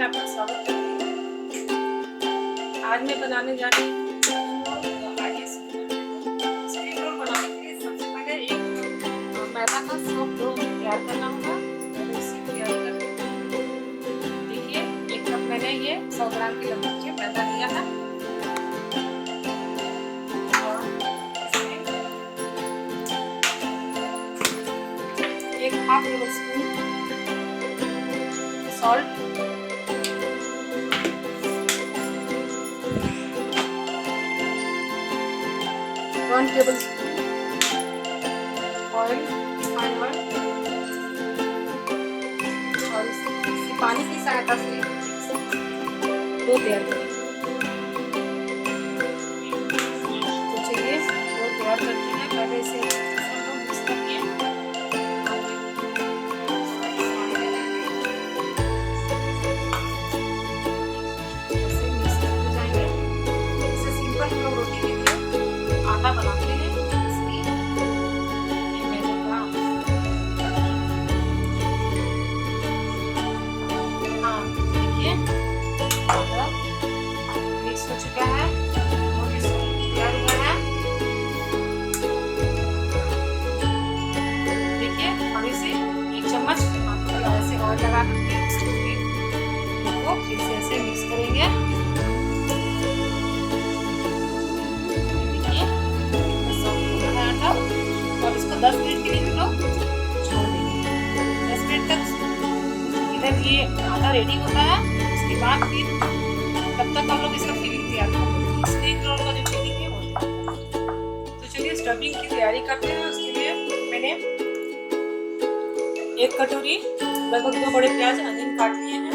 आपका स्वागत करती हूँ। आज मैं बनाने जा रही हूँ स्प्रिंग रोल। बनाने के लिए सबसे पहले एक मैदा का सॉफ्ट डो तैयार करना होगा। इसे तैयार करके देखिए, 1 कप मैंने ये 100 ग्राम के लगभग मैदा लिया है और इसमें 1/2 table spoon salt, 1 table spoon oil, refined oil, और इसे पानी की सहायता से डो तैयार करेंगे। तो चलिए डो तैयार करते हैं। पहले इसे मिक्स करके रोटी के लिए आटा बनाते हैं। इसलिए ये मैदे का देखिए आटा मिक्स हो चुका है और इसको तैयार हुआ है। देखिए, और इसे 1 चम्मच ऐसे ऑयल लगा करके इसको फिर से ऐसे मिक्स करेंगे। और इसको 10 मिनट के लिए हम लोग छोड़ देंगे। 10 मिनट तक इधर ये आटा रेडी होता है। उसके बाद फिर तब तक हम लोग इसका फिलिंग तैयार करेंगे। स्प्रिंग रोल का जो फिलिंग है वो। तो चलिए स्टफिंग की तैयारी करते हैं। उसके लिए मैंने 1 कटोरी लगभग 2 बड़े प्याज अनियन काट लिए हैं,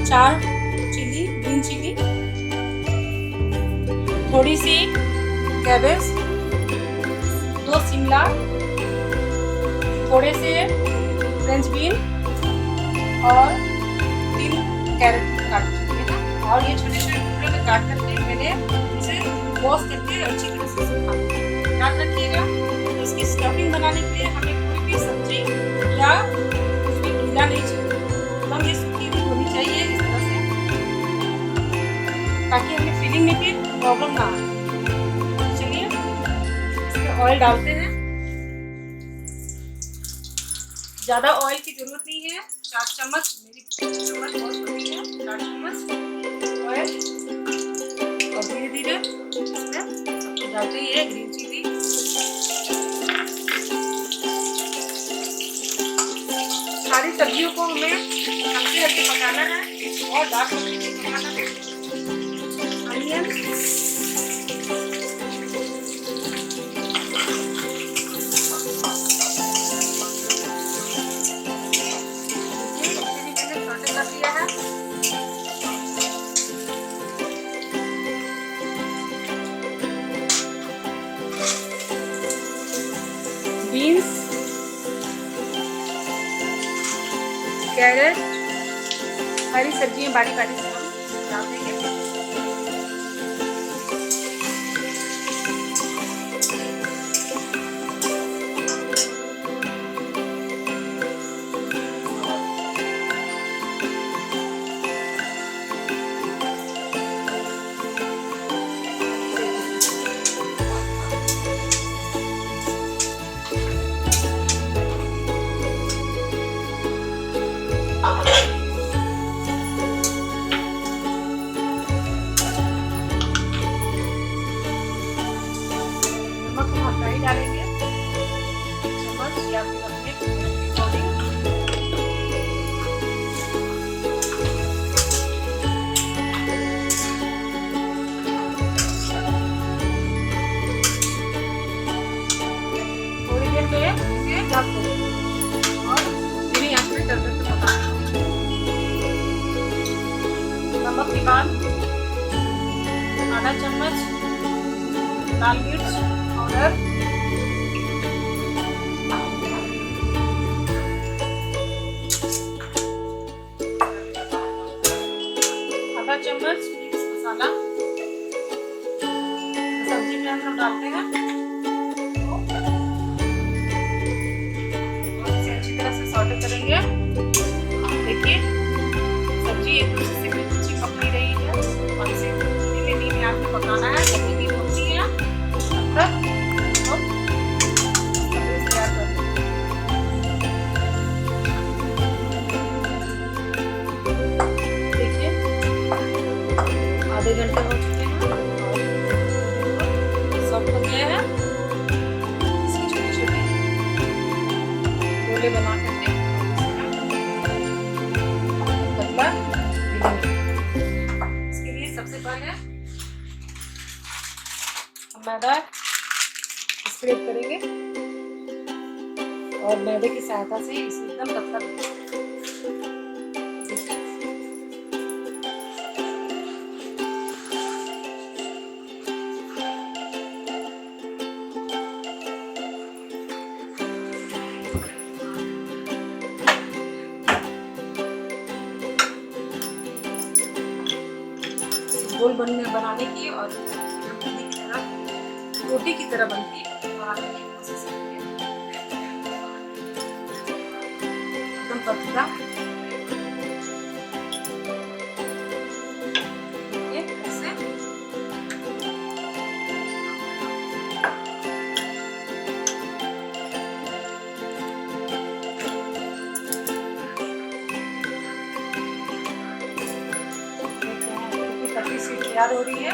4 चिली ग्रीन चिली, थोड़ी सी कैबेज, 2 शिमला, थोड़े से फ्रेंच बीन और 3 कैरेट काट चुके हैं। और ये छोटे छोटे टुकड़े में काट करके मैंने इसे वॉश करके अच्छी तरह से सुखा याद रखिएगा। तो इसकी स्टफिंग बनाने के लिए हमें कोई भी सब्जी या कुछ भी गीला नहीं चाहिए, एकदम ये सूखी भी होनी चाहिए इस तरह से, ताकि हमें फीलिंग में भी प्रॉब्लम ना आए। ऑयल डालते हैं। ज्यादा ऑयल की जरूरत नहीं है। 4 चम्मच, मेरी चम्मच बहुत बड़ी है, 4 चम्मच ऑयल। और धीरे धीरे इसमें डालते ही है ग्रीन चिली, सारी सब्जियों को हमें हल्के हल्के पकाना है और डार्क हल्के पकाना है। अनियन, बीन्स, कैरेट, हरी सब्जियां बारीक बारीक से हम डाल देंगे। नमक हम अपना ही डालेंगे, 1 चम्मच या फिर अपने अकॉर्डिंग। थोड़ी देर में इसे ढक दो और धीमी आंच में तब तक पकाना। नमक के बाद आधा चम्मच लाल मिर्च पाउडर, आधा चम्मच मिक्स मसाला सब्जी में हम लोग डालते हैं और इसे अच्छी तरह से सॉटे करेंगे। देखिए गोले बना करके पतला बेलेंगे। इसके लिए सबसे पहले हम मैदा स्प्रेड करेंगे और मैदे की सहायता से इसे एकदम पतला करेंगे। गोल बनाने की और रोटी की तरह बनती बनाने की कोशिश करेंगे। एकदम पतला ऐसे पतली सी तैयार हो रही है।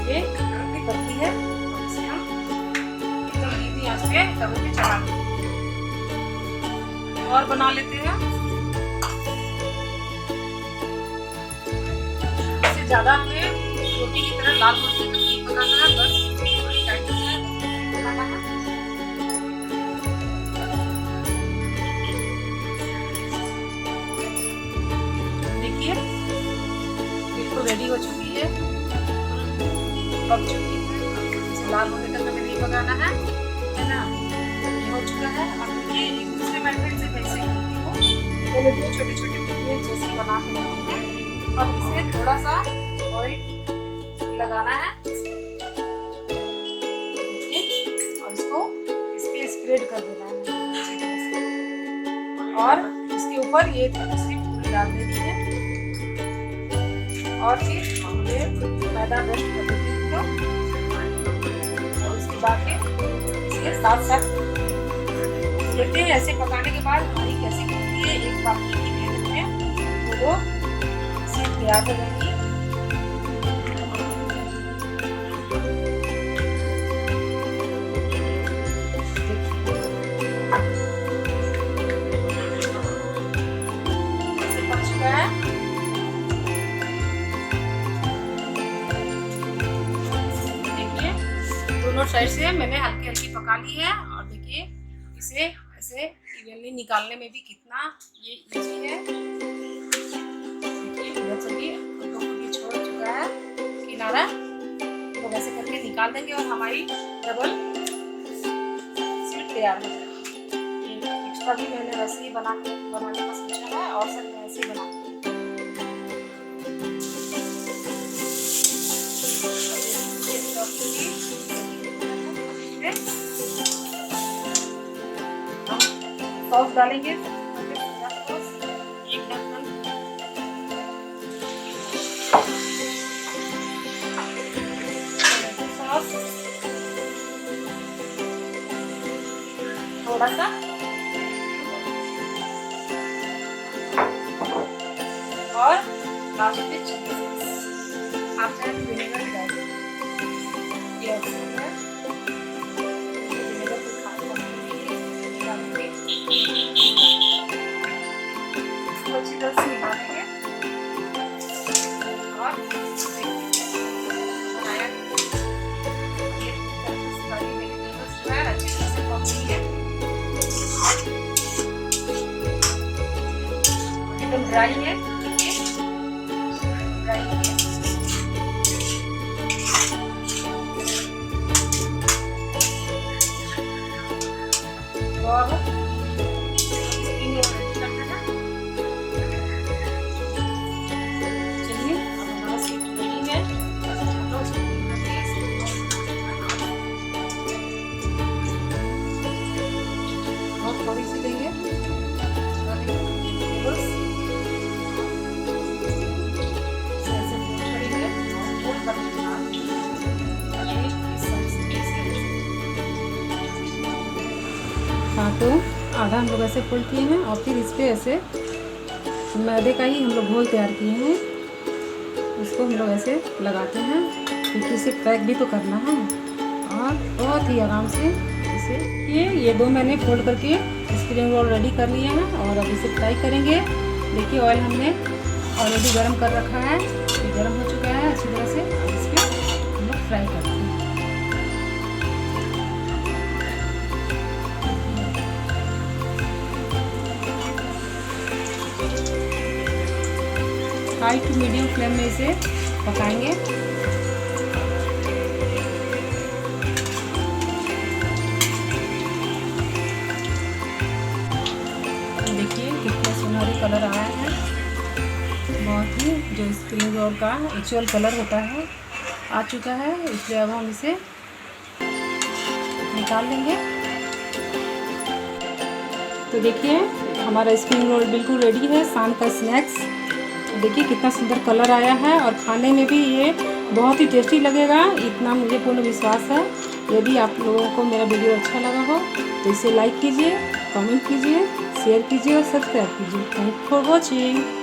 ये रोटी पतली है, इसे हम एकदम धीमी आंच पे तवे पे चढ़ा देंगे और बना लेते हैं। इससे ज्यादा हमें रोटी की तरह लाल होने तक नहीं पकाना है, बस थोड़ी टाइट से पकाना है। देखिए बिल्कुल रेडी हो चुकी है, पक चुकी है। इसे लाल होने तक हमें नहीं पकाना है ना। ये हो चुका है। अब ये एक दूसरे मेथड से कैसे करती हूँ, पहले दो छोटे छोटे टुकड़े जैसे बना के रखते हैं। अब इसे थोड़ा सा ऑयल लगाना है और इसको इस पे स्प्रेड कर देना है और इसके ऊपर ये दूसरी पूरी डाल देनी है और फिर ये मैदा डस्ट कर देती हूँ और उसके बाद इसके साथ साथ देखते हैं। ऐसे पकाने के बाद हमारी कैसी बनती है। एक बाकी की मेहनत में वो इसे तैयार हो जाएगी। ऐसे पक चुका है। दोनों साइड से मैंने हल्की हल्की पका ली है और देखिए इसे ऐसे इवनली निकालने में भी कितना ये इजी है। देखिए इधर से भी ये छोड़ चुका है किनारा, तो वैसे करके निकाल देंगे और हमारी डबल स्वीट तैयार हो जाएगी। एक्स्ट्रा भी मैंने वैसे ही बनाने का सोचा है और सब वैसे ही बना सॉस डालेंगे। एक ढक्कन सॉस, थोड़ा सा और लास्ट में चिली सॉस। आप चाहे विनेगर भी डाल सकते हैं। विनेगर को खाने अच्छी तरह से मिला देंगे और बनाया अच्छी तरह से पकाएंगे। एकदम ड्राई है, ड्राई है। और थोड़ी सी देंगे आधा हम लोग ऐसे फोल्ड किए हैं और फिर इस पर ऐसे मैदे का ही हम लोग घोल तैयार किए हैं, इसको हम लोग ऐसे लगाते हैं क्योंकि इसे पैक भी तो करना है। और बहुत ही आराम से इसे ये 2 मैंने फोल्ड करके स्प्रिंग रोल रेडी कर लिए हैं और अब इसे फ्राई करेंगे। देखिए ऑयल हमने ऑलरेडी गर्म कर रखा है, ये गर्म हो चुका है अच्छी तरह से। अब इस पर हम लोग फ्राई करते हैं। 5 to मीडियम फ्लेम में इसे पकाएंगे। देखिए कितना सुनहरी कलर आया है, बहुत ही जो स्प्रिंग रोल का एक्चुअल कलर होता है आ चुका है। इसलिए अब हम इसे निकाल लेंगे। तो देखिए हमारा स्प्रिंग रोल बिल्कुल रेडी है, शाम का स्नैक्स। देखिए कितना सुंदर कलर आया है और खाने में भी ये बहुत ही टेस्टी लगेगा, इतना मुझे पूर्ण विश्वास है। यदि आप लोगों को मेरा वीडियो अच्छा लगा हो तो इसे लाइक कीजिए, कमेंट कीजिए, शेयर कीजिए और सब्सक्राइब कीजिए। Thank for watching.